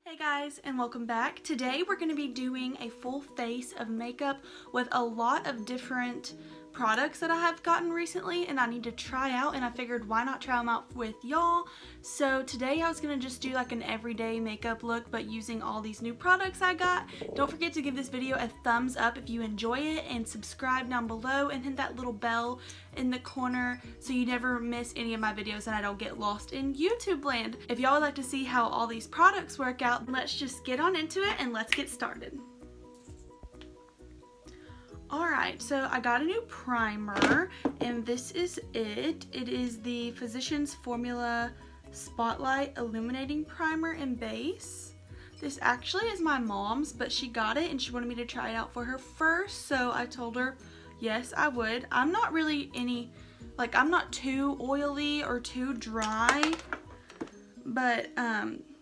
Hey guys, and welcome back. Today we're going to be doing a full face of makeup with a lot of different products that I have gotten recently and I need to try out, and I figured why not try them out with y'all. So today I was going to just do like an everyday makeup look but using all these new products I got. Don't forget to give this video a thumbs up if you enjoy it, and subscribe down below and hit that little bell in the corner so you never miss any of my videos and I don't get lost in YouTube land. If y'all would like to see how all these products work out, let's just get on into it and let's get started. Alright, so I got a new primer, and this is it. It is the Physicians Formula Spotlight Illuminating Primer and Base. This actually is my mom's, but she got it and she wanted me to try it out for her first, so I told her yes, I would. I'm not really I'm not too oily or too dry, but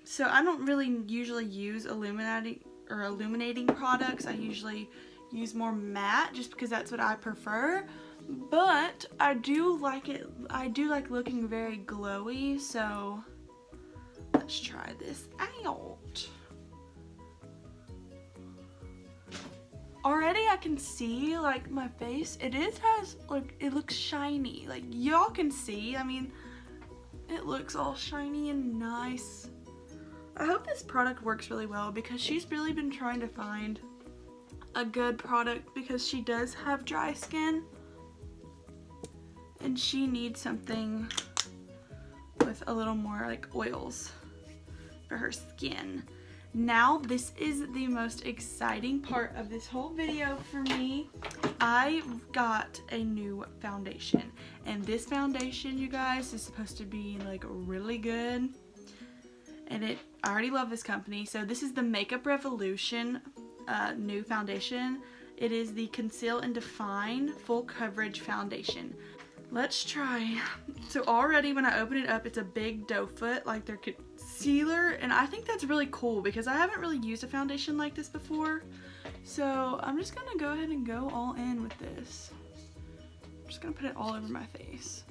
so I don't really usually use illuminating products. I usually use more matte just because that's what I prefer, but I do like it. I do like looking very glowy, so let's try this out. Already I can see like my face, it looks shiny. Like y'all can see, I mean, it looks all shiny and nice. I hope this product works really well because she's really been trying to find a good product because she does have dry skin and she needs something with a little more like oils for her skin. Now this is the most exciting part of this whole video for me. I got a new foundation, and this foundation, you guys, is supposed to be like really good, and I already love this company. So this is the Makeup Revolution new foundation. It is the Conceal and Define Full Coverage Foundation. Let's try. So already when I open it up, it's a big doe foot like their concealer, and I think that's really cool because I haven't really used a foundation like this before. So I'm just gonna go ahead and go all in with this. I'm just gonna put it all over my face.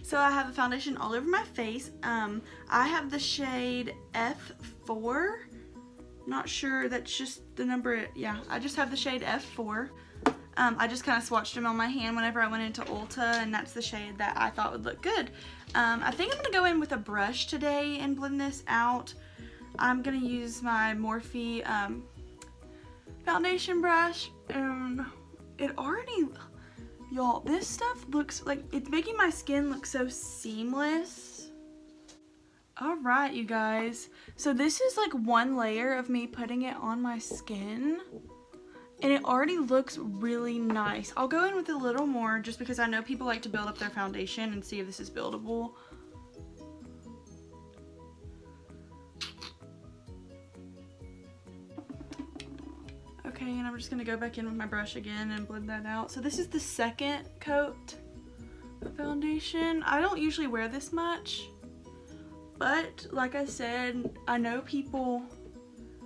So I have a foundation all over my face. I have the shade F4. Not sure, that's just the number. Yeah, I just have the shade F4. I just kind of swatched them on my hand whenever I went into Ulta, and that's the shade that I thought would look good. I think I'm going to go in with a brush today and blend this out. I'm going to use my Morphe foundation brush, and it already... Y'all, this stuff looks like it's making my skin look so seamless. Alright, you guys. So this is like one layer of me putting it on my skin, and it already looks really nice. I'll go in with a little more just because I know people like to build up their foundation and see if this is buildable. Okay, and I'm just going to go back in with my brush again and blend that out. So this is the second coat of foundation. I don't usually wear this much, but like I said, I know people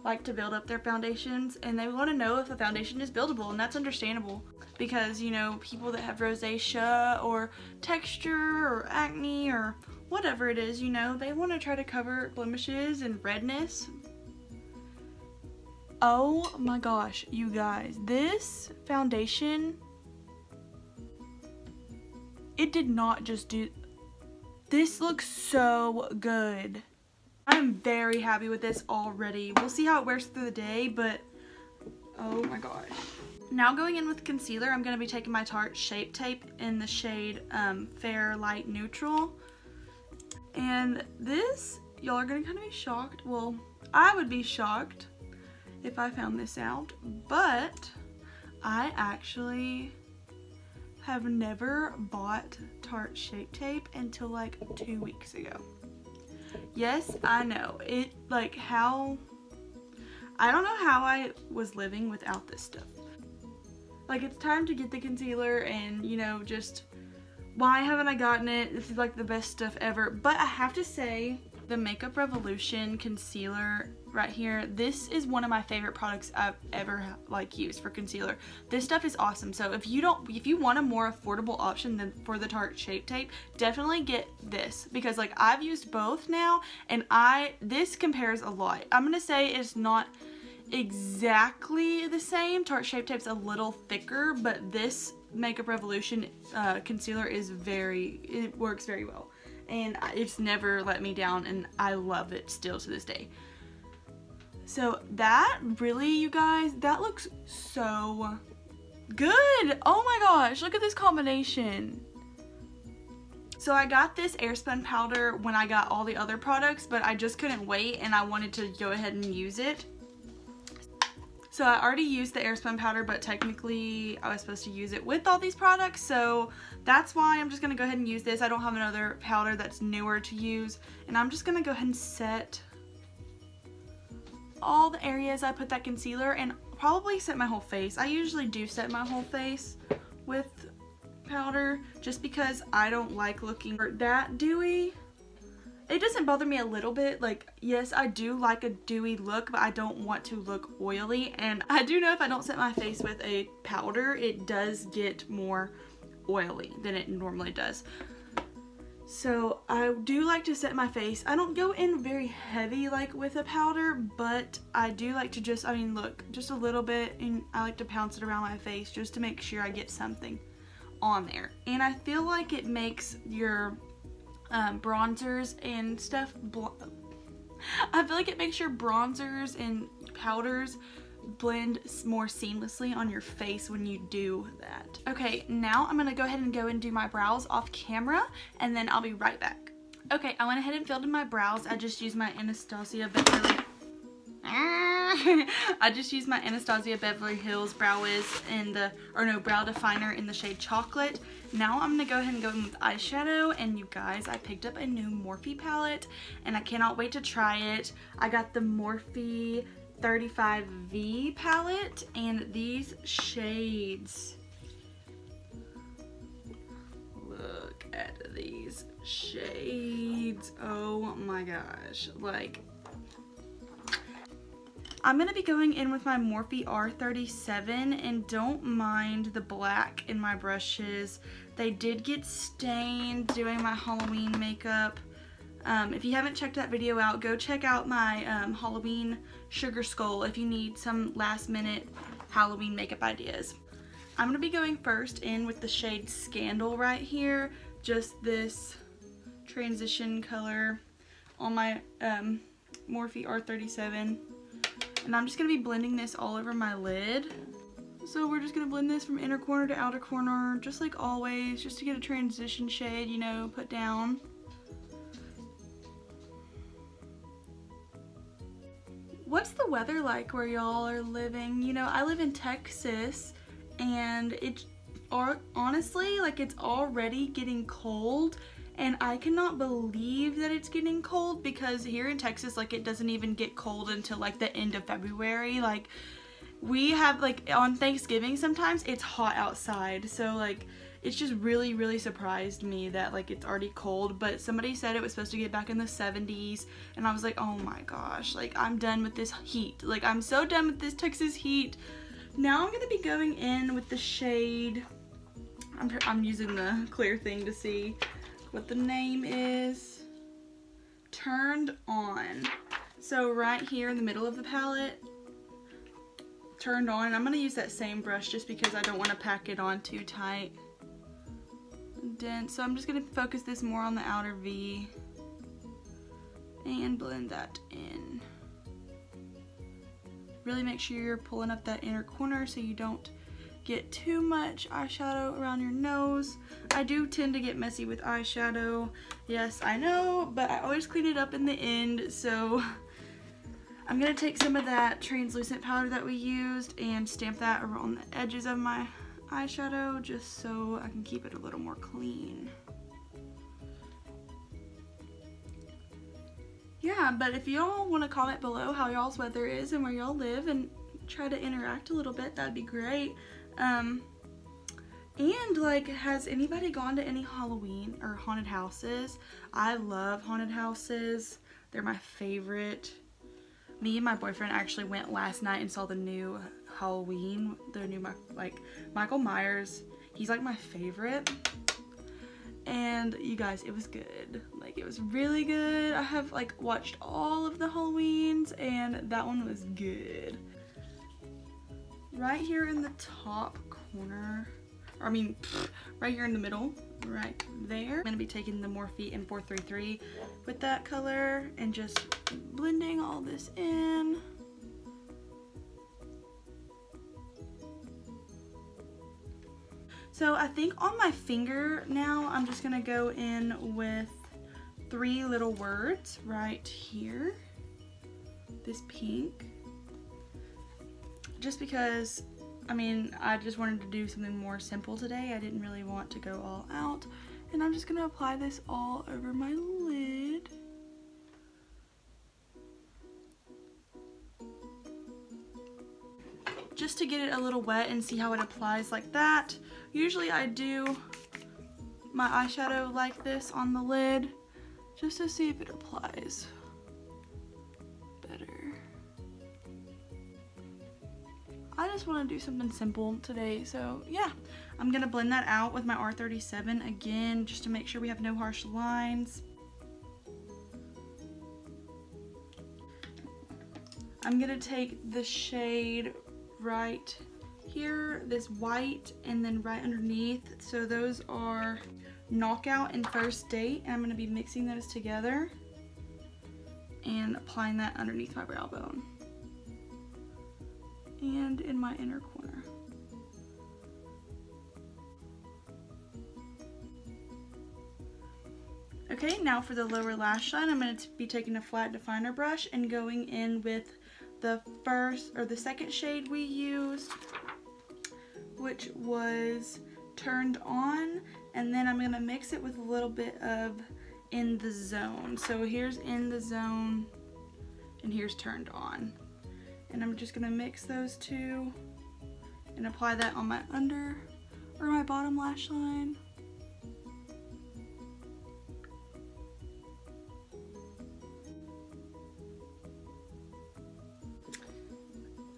like to build up their foundations and they want to know if a foundation is buildable, and that's understandable because, you know, people that have rosacea or texture or acne or whatever it is, you know, they want to try to cover blemishes and redness. Oh my gosh, you guys, this foundation, it did not just do, this looks so good. I'm very happy with this already. We'll see how it wears through the day, but oh my gosh. Now going in with concealer, I'm going to be taking my Tarte Shape Tape in the shade Fair Light Neutral. And this, y'all are going to kind of be shocked. Well, I would be shocked if I found this out, but I actually have never bought Tarte Shape Tape until like 2 weeks ago. Yes, I know. I don't know how I was living without this stuff. Like, it's time to get the concealer, and, you know, just why haven't I gotten it? This is like the best stuff ever. But I have to say the Makeup Revolution concealer right here. This is one of my favorite products I've ever like used for concealer. This stuff is awesome. So if you want a more affordable option than for the Tarte Shape Tape, definitely get this, because like I've used both now and this compares a lot. I'm gonna say it's not exactly the same. Tarte Shape Tape's a little thicker, but this Makeup Revolution concealer is it works very well, and it's never let me down, and I love it still to this day. So that really, you guys, that looks so good. Oh my gosh, look at this combination. So I got this Airspun powder when I got all the other products, but I just couldn't wait and I wanted to go ahead and use it. So I already used the Airspun powder, but technically I was supposed to use it with all these products, so that's why I'm just going to go ahead and use this. I don't have another powder that's newer to use, and I'm just going to go ahead and set all the areas I put that concealer, and probably set my whole face. I usually do set my whole face with powder just because I don't like looking that dewy. It doesn't bother me a little bit. Like, yes, I do like a dewy look, but I don't want to look oily. And I do know if I don't set my face with a powder, it does get more oily than it normally does. So I do like to set my face. I don't go in very heavy like with a powder, but I do like to just, look, just a little bit, and I like to pounce it around my face just to make sure I get something on there. And I feel like it makes your bronzers and stuff, I feel like it makes your bronzers and powders blend more seamlessly on your face when you do that. Okay, now I'm gonna go ahead and do my brows off camera, and then I'll be right back. Okay, I went ahead and filled in my brows. I just used my Anastasia Beverly Hills Brow Wiz in the, Brow Definer in the shade Chocolate. Now I'm gonna go ahead and go in with eyeshadow, and you guys, I picked up a new Morphe palette and I cannot wait to try it. I got the Morphe 35V palette, and these shades, look at these shades, oh my gosh. Like, I'm going to be going in with my Morphe R37, and don't mind the black in my brushes. They did get stained doing my Halloween makeup. If you haven't checked that video out, go check out my Halloween Sugar Skull if you need some last minute Halloween makeup ideas. I'm going to be going first in with the shade Scandal right here. Just this transition color on my Morphe R37. And I'm just going to be blending this all over my lid. So we're just going to blend this from inner corner to outer corner, just like always, just to get a transition shade, you know, put down. What's the weather like where y'all are living? You know, I live in Texas, and it's honestly, like, it's already getting cold. And I cannot believe that it's getting cold, because here in Texas, like, it doesn't even get cold until like the end of February. Like, we have, like, on Thanksgiving sometimes it's hot outside, so like it's just really surprised me that like it's already cold. But somebody said it was supposed to get back in the 70s, and I was like, oh my gosh, like, I'm done with this heat. Like, I'm so done with this Texas heat. Now I'm gonna be going in with the shade, I'm using the clear thing to see what the name is, Turned On. So right here in the middle of the palette, Turned On. I'm going to use that same brush just because I don't want to pack it on too tight and dense. So I'm just going to focus this more on the outer V and blend that in. Really make sure you're pulling up that inner corner so you don't get too much eyeshadow around your nose. I do tend to get messy with eyeshadow. Yes, I know, but I always clean it up in the end. So I'm gonna take some of that translucent powder that we used and stamp that around the edges of my eyeshadow just so I can keep it a little more clean. Yeah, but if y'all want to comment below how y'all's weather is and where y'all live and try to interact a little bit, that'd be great. And like, has anybody gone to any Halloween or haunted houses? I love haunted houses. They're my favorite. Me and my boyfriend actually went last night and saw the new Halloween, the new like Michael Myers. He's like my favorite. And you guys, it was good. Like, it was really good. I have like watched all of the Halloweens and that one was good. Right here in the top corner, or I mean, right here in the middle, right there, I'm gonna be taking the Morphe M433 with that color and just blending all this in. So I think on my finger now, I'm just gonna go in with 3 little words right here, this pink, just because, I mean, I just wanted to do something more simple today. I didn't really want to go all out, and I'm just gonna apply this all over my lid. Just to get it a little wet and see how it applies like that. Usually I do my eyeshadow like this on the lid just to see if it applies better. I just want to do something simple today, so yeah. I'm going to blend that out with my R37 again just to make sure we have no harsh lines. I'm going to take the shade right here, this white, and then right underneath. So those are Knockout and First Date, and I'm going to be mixing those together and applying that underneath my brow bone and in my inner corner. Okay, now for the lower lash line, I'm going to be taking a flat definer brush and going in with the second shade we used, which was Turned On, and then I'm gonna mix it with a little bit of In the Zone. So here's In the Zone and here's Turned On, and I'm just gonna mix those two and apply that on my under or my bottom lash line.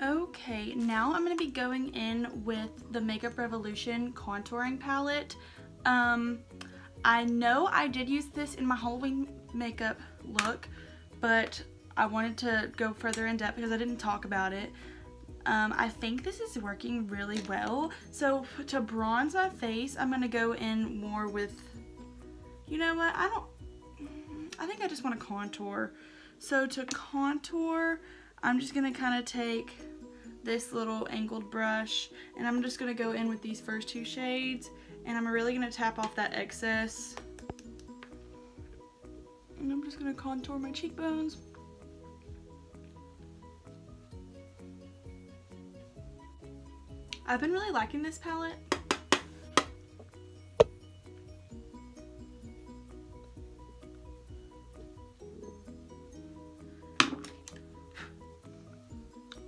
Okay, now I'm going to be going in with the Makeup Revolution contouring palette. I know I did use this in my Halloween makeup look, but I wanted to go further in depth because I didn't talk about it. I think this is working really well. So to bronze my face, I'm going to go in more with, you know what, I think I just want to contour. So to contour, I'm just going to kind of take this little angled brush and I'm just going to go in with these first 2 shades, and I'm really going to tap off that excess. And I'm just going to contour my cheekbones. I've been really liking this palette.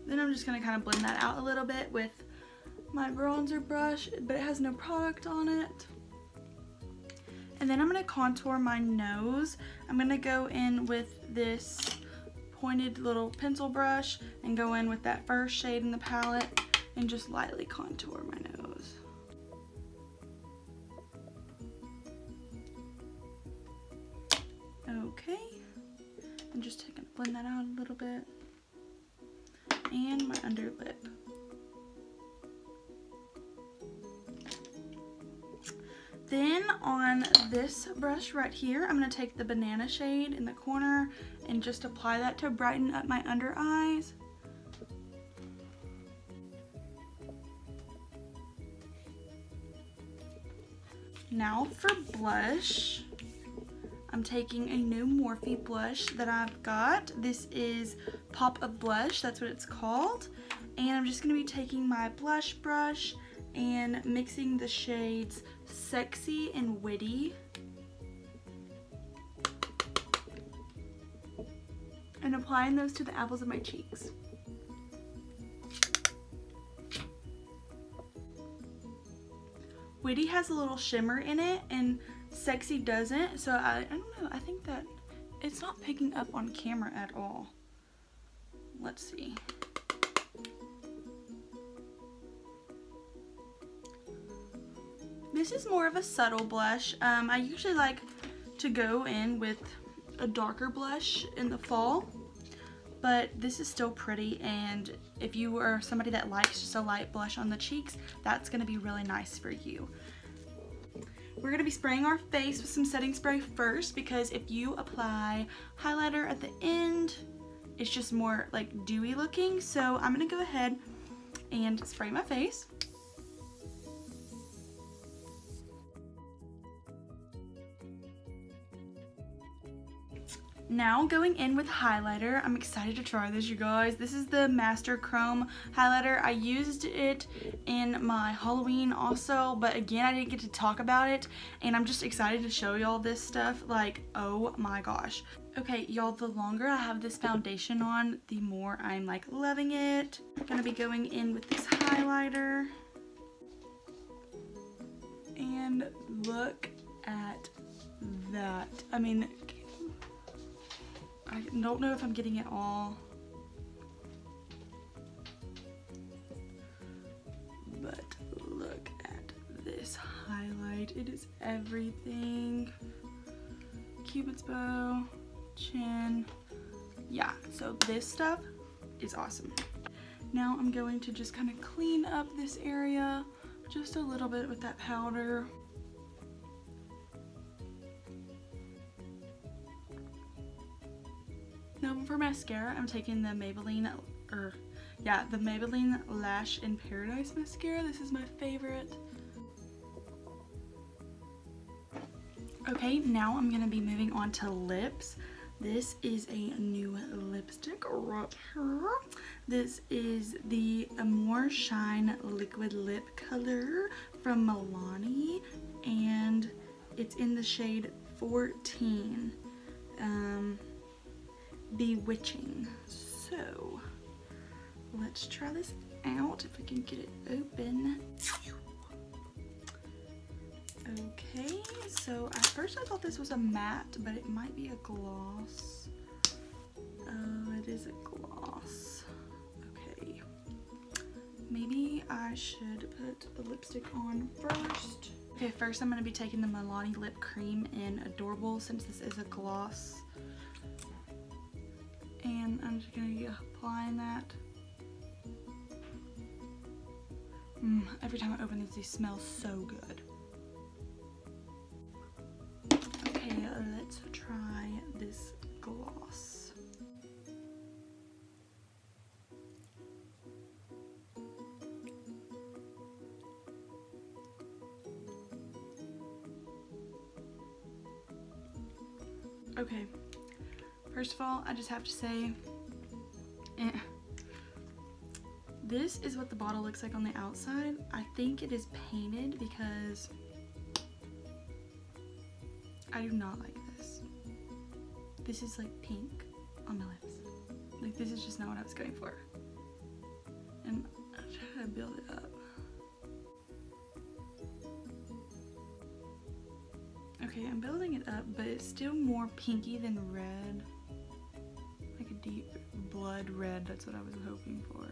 Then I'm just going to kind of blend that out a little bit with my bronzer brush, but it has no product on it. And then I'm going to contour my nose. I'm going to go in with this pointed little pencil brush and go in with that first shade in the palette and just lightly contour my nose. Okay, I'm just blend that out a little bit. And my under lip. Then on this brush right here, I'm going to take the banana shade in the corner and just apply that to brighten up my under eyes. Now for blush, I'm taking a new Morphe blush that I've got. This is Pop of Blush, that's what it's called. And I'm just going to be taking my blush brush and mixing the shades Sexy and Witty. And applying those to the apples of my cheeks. Witty has a little shimmer in it and Sexy doesn't, so I don't know, I think that It's not picking up on camera at all. Let's see. This is more of a subtle blush. I usually like to go in with a darker blush in the fall, but this is still pretty, and if you are somebody that likes just a light blush on the cheeks, that's going to be really nice for you. We're going to be spraying our face with some setting spray first, because if you apply highlighter at the end, it's just more like dewy looking. So I'm going to go ahead and spray my face. Now going in with highlighter. I'm excited to try this, you guys. This is the Master Chrome highlighter. I used it in my Halloween also, but again, I didn't get to talk about it, and I'm just excited to show y'all this stuff. Like, oh my gosh. Okay, y'all, the longer I have this foundation on, the more I'm like loving it. I'm gonna be going in with this highlighter. And look at that. I mean, I don't know if I'm getting it all, but look at this highlight. It is everything. Cupid's bow, chin. Yeah, so this stuff is awesome. Now I'm going to just kind of clean up this area just a little bit with that powder. Now for mascara, I'm taking the Maybelline Lash in Paradise mascara. This is my favorite. Okay, now I'm gonna be moving on to lips. This is a new lipstick right here. This is the Amore Shine Liquid Lip Color from Milani, and it's in the shade 14. Bewitching. So let's try this out if I can get it open. Okay, so at first I thought this was a matte, but it might be a gloss. Oh, it is a gloss. Okay, maybe I should put the lipstick on first. Okay, first I'm going to be taking the Milani Lip Cream in Adorable, since this is a gloss. And I'm just going to be applying that. Every time I open these, they smell so good. Okay, let's try this gloss. Okay, first of all, I just have to say, this is what the bottle looks like on the outside. I think it is painted because I do not like this. This is like pink on my lips. Like, this is just not what I was going for. And I'm trying to build it up. Okay, I'm building it up, but it's still more pinky than red. Like a deep blood red, that's what I was hoping for.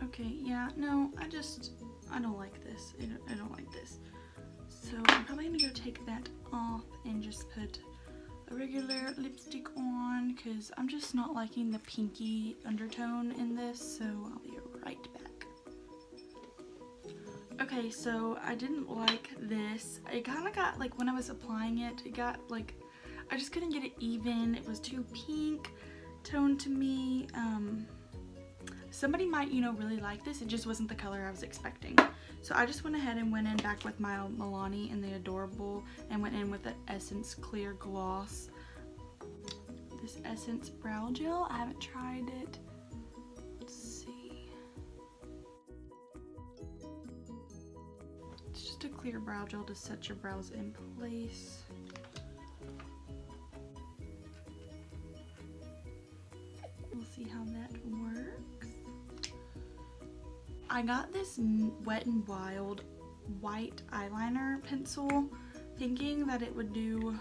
Okay, yeah, no, I don't like this. I don't like this. So I'm probably gonna go take that off and just put a regular lipstick on, because I'm just not liking the pinky undertone in this, so I'll be right back. Okay, so I didn't like this. It kind of got, like, when I was applying it, it got, like, I just couldn't get it even. It was too pink tone to me. Somebody might, you know, really like this. It just wasn't the color I was expecting. So I just went ahead and went in back with my Milani in the Adorable and went in with the Essence Clear Gloss. This Essence Brow Gel, I haven't tried it. Let's see. It's just a clear brow gel to set your brows in place. We'll see how that works. I got this Wet n Wild white eyeliner pencil thinking that it would do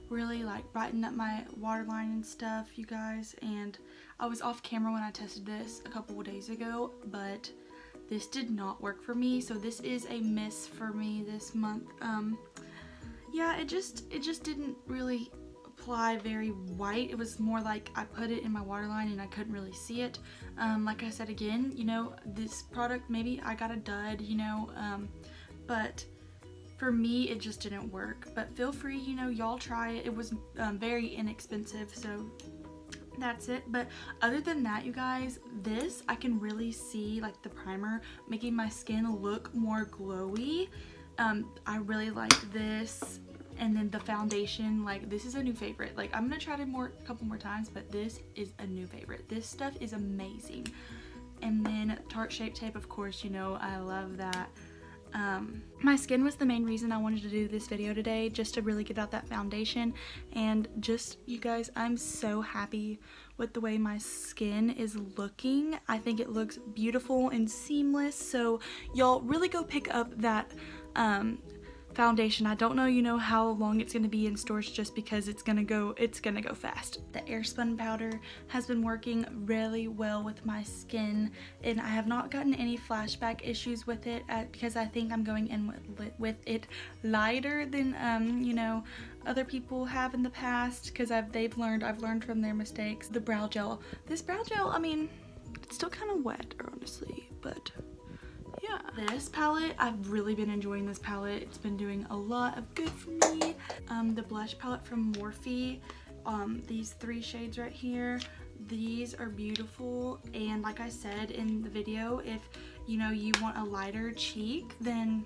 really like brighten up my waterline and stuff, you guys, and I was off camera when I tested this a couple of days ago, but this did not work for me, so this is a miss for me this month. Yeah, it just didn't really apply very white. It was more like I put it in my waterline and I couldn't really see it. Like I said again, you know, this product, maybe I got a dud, you know, but for me it just didn't work. But feel free, you know, y'all try it. It was very inexpensive, so that's it. But other than that, you guys, this I can really see like the primer making my skin look more glowy. I really liked this. And then the foundation, like, this is a new favorite. Like, I'm gonna try it a couple more times, but this is a new favorite. This stuff is amazing. And then Tarte Shape Tape, of course, you know, I love that. My skin was the main reason I wanted to do this video today, just to really get out that foundation. And just, you guys, I'm so happy with the way my skin is looking. I think it looks beautiful and seamless. So y'all really go pick up that foundation. I don't know, you know, how long it's going to be in stores, just because it's gonna go fast. The Airspun powder has been working really well with my skin, and I have not gotten any flashback issues with it because I think I'm going in with it lighter than you know, other people have in the past, because I've learned from their mistakes. The brow gel, this brow gel, I mean, it's still kind of wet, honestly, but yeah. This palette, I've really been enjoying this palette. It's been doing a lot of good for me. The blush palette from Morphe, these 3 shades right here, these are beautiful. And like I said in the video, if you know you want a lighter cheek, then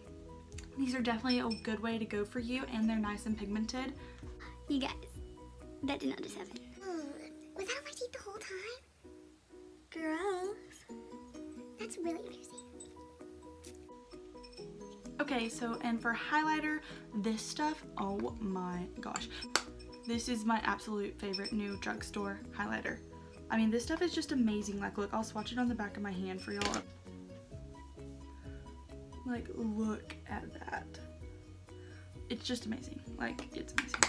these are definitely a good way to go for you, and they're nice and pigmented. You guys, that did not just happen. Was that on my teeth the whole time? Gross. That's really interesting. Okay, so, and for highlighter, this stuff, oh my gosh. This is my absolute favorite new drugstore highlighter. I mean, this stuff is just amazing. Like, look, I'll swatch it on the back of my hand for y'all. Like, look at that. It's just amazing. Like, it's amazing.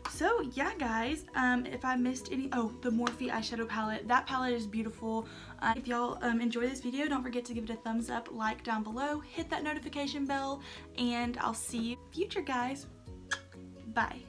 So yeah, guys, if I missed any, oh, the Morphe eyeshadow palette, that palette is beautiful. If y'all enjoy this video, don't forget to give it a thumbs up, like down below, hit that notification bell, and I'll see you future, guys. Bye.